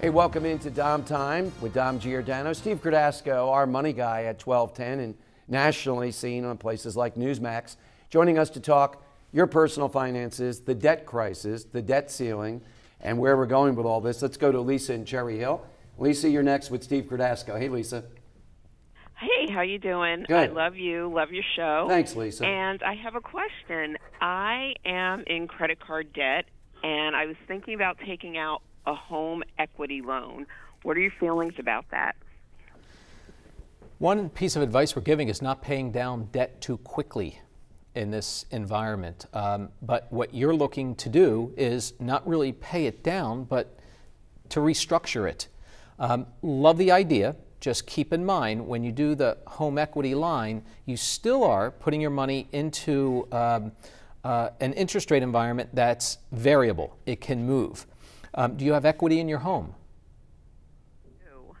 Hey, welcome into Dom Time with Dom Giordano. Steve Cardasco, our money guy at 1210 and nationally seen on places like Newsmax, joining us to talk your personal finances, the debt crisis, the debt ceiling, and where we're going with all this. Let's go to Lisa in Cherry Hill. Lisa, you're next with Steve Cardasco. Hey, Lisa. Hey, how you doing? Good. I love you. Love your show. Thanks, Lisa. And I have a question. I am in credit card debt, and I was thinking about taking out a home equity loan. What are your feelings about that? One piece of advice we're giving is not paying down debt too quickly in this environment. But what you're looking to do is not really pay it down, but to restructure it. Love the idea. Just keep in mind, when you do the home equity line, you still are putting your money into an interest rate environment that's variable. It can move. Do you have equity in your home? No.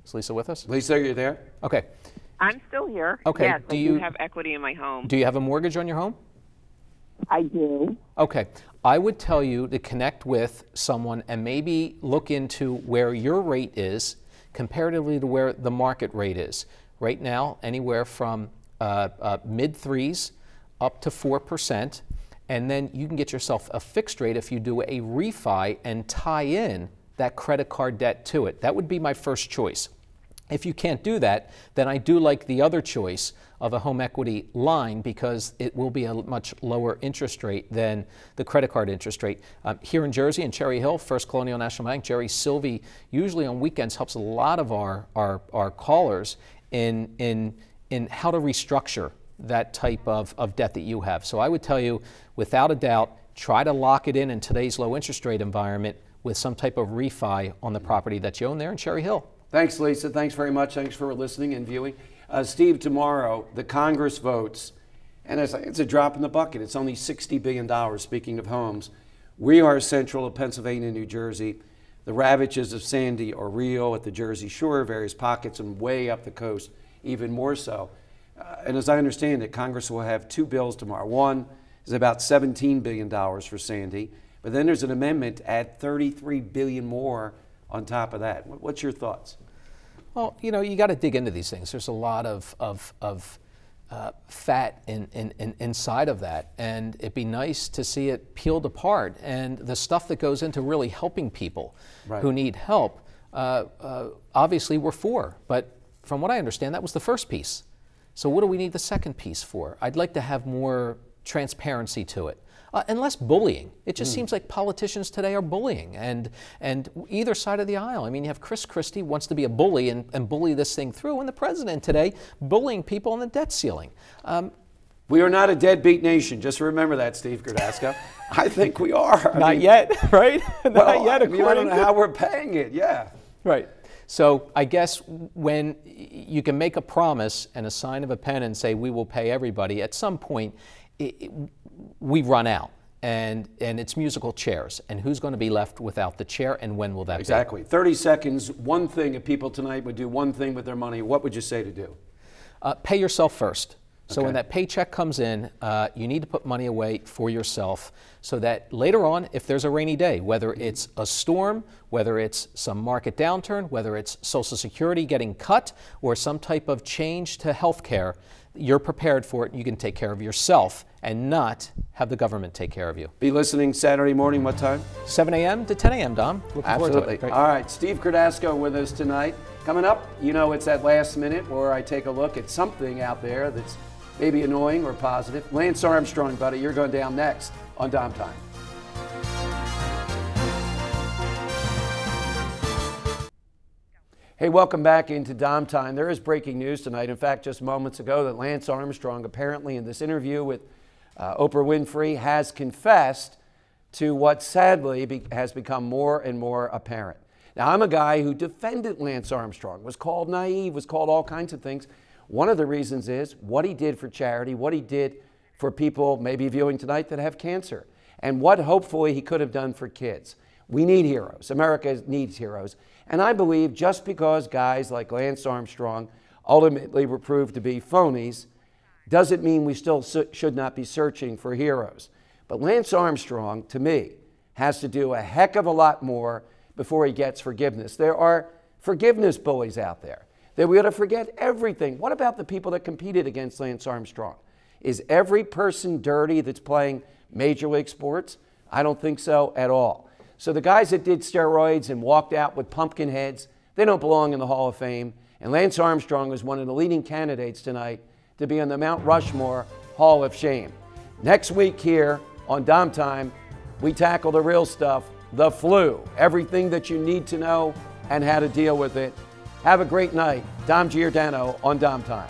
Is Lisa with us? Lisa, are you there? Okay. I'm still here. Okay. Yes, I do have equity in my home. Do you have a mortgage on your home? I do. Okay. I would tell you to connect with someone and maybe look into where your rate is comparatively to where the market rate is. Right now, anywhere from mid-threes up to 4%. And then you can get yourself a fixed rate if you do a refi and tie in that credit card debt to it. That would be my first choice. If you can't do that, then I do like the other choice of a home equity line because it will be a much lower interest rate than the credit card interest rate. Here in Jersey, in Cherry Hill, First Colonial National Bank, Jerry Sylvie usually on weekends helps a lot of our callers in how to restructure that type of debt that you have. So I would tell you, without a doubt, try to lock it in today's low interest rate environment with some type of refi on the property that you own there in Cherry Hill. Thanks, Lisa. Thanks very much. Thanks for listening and viewing. Steve, tomorrow, the Congress votes, and it's a drop in the bucket. It's only $60 billion, speaking of homes. We are central of Pennsylvania and New Jersey. The ravages of Sandy are real at the Jersey Shore, various pockets, and way up the coast, even more so. And as I understand it, Congress will have two bills tomorrow. One is about $17 billion for Sandy, but then there's an amendment to add $33 billion more on top of that. What's your thoughts? Well, you know, you got to dig into these things. There's a lot of fat inside of that, and it'd be nice to see it peeled apart. And the stuff that goes into really helping people who need help, obviously we're for. But from what I understand, that was the first piece. So what do we need the second piece for? I'd like to have more transparency to it. And less bullying. It just seems like politicians today are bullying, and either side of the aisle. I mean, you have Chris Christie wants to be a bully and bully this thing through, and the president today bullying people on the debt ceiling. We are not a deadbeat nation. Just remember that, Steve Cardasco. I think we are. Not yet, right? Not yet. I don't know how we're paying it. Yeah. Right. So I guess when you can make a promise and a sign of a pen and say we will pay everybody, at some point we run out, and it's musical chairs. And who's going to be left without the chair, and when will that be? Exactly. 30 seconds, one thing, if people tonight would do one thing with their money, what would you say to do? Pay yourself first. So Okay. when that paycheck comes in, you need to put money away for yourself so that later on, if there's a rainy day, whether it's a storm, whether it's some market downturn, whether it's Social Security getting cut, or some type of change to health care, you're prepared for it and you can take care of yourself and not have the government take care of you. Be listening Saturday morning, what time? 7 a.m. to 10 a.m., Dom. Looking forward to Absolutely. it. Great. All right, Steve Cardasco with us tonight. Coming up, you know, it's that last minute where I take a look at something out there that's maybe annoying or positive. Lance Armstrong, buddy, you're going down next on Dom Time. Hey, welcome back into Dom Time. There is breaking news tonight. In fact, just moments ago, that Lance Armstrong, apparently in this interview with Oprah Winfrey, has confessed to what sadly has become more and more apparent. Now, I'm a guy who defended Lance Armstrong, was called naive, was called all kinds of things. One of the reasons is what he did for charity, what he did for people maybe viewing tonight that have cancer, and what hopefully he could have done for kids. We need heroes. America needs heroes. And I believe just because guys like Lance Armstrong ultimately were proved to be phonies doesn't mean we still should not be searching for heroes. But Lance Armstrong, to me, has to do a heck of a lot more before he gets forgiveness. There are forgiveness bullies out there that we ought to forget everything. What about the people that competed against Lance Armstrong? Is every person dirty that's playing Major League sports? I don't think so at all. So the guys that did steroids and walked out with pumpkin heads, they don't belong in the Hall of Fame. And Lance Armstrong is one of the leading candidates tonight to be on the Mount Rushmore Hall of Shame. Next week here on Dom Time, we tackle the real stuff, the flu, everything that you need to know and how to deal with it. Have a great night. Dom Giordano on Dom Time.